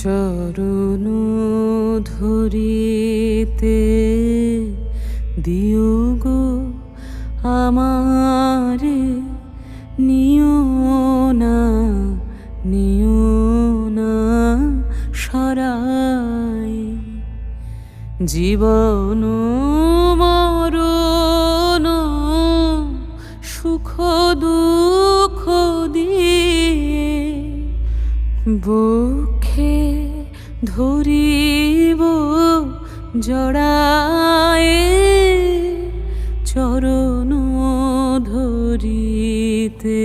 চরণ ধরিতে দিও গো আমারে, নিও না সরাই। জীবন মরণ সুখ দুঃখ দিয়ে বুকে ধরিব জড়ায়ে, চরণ ধরিতে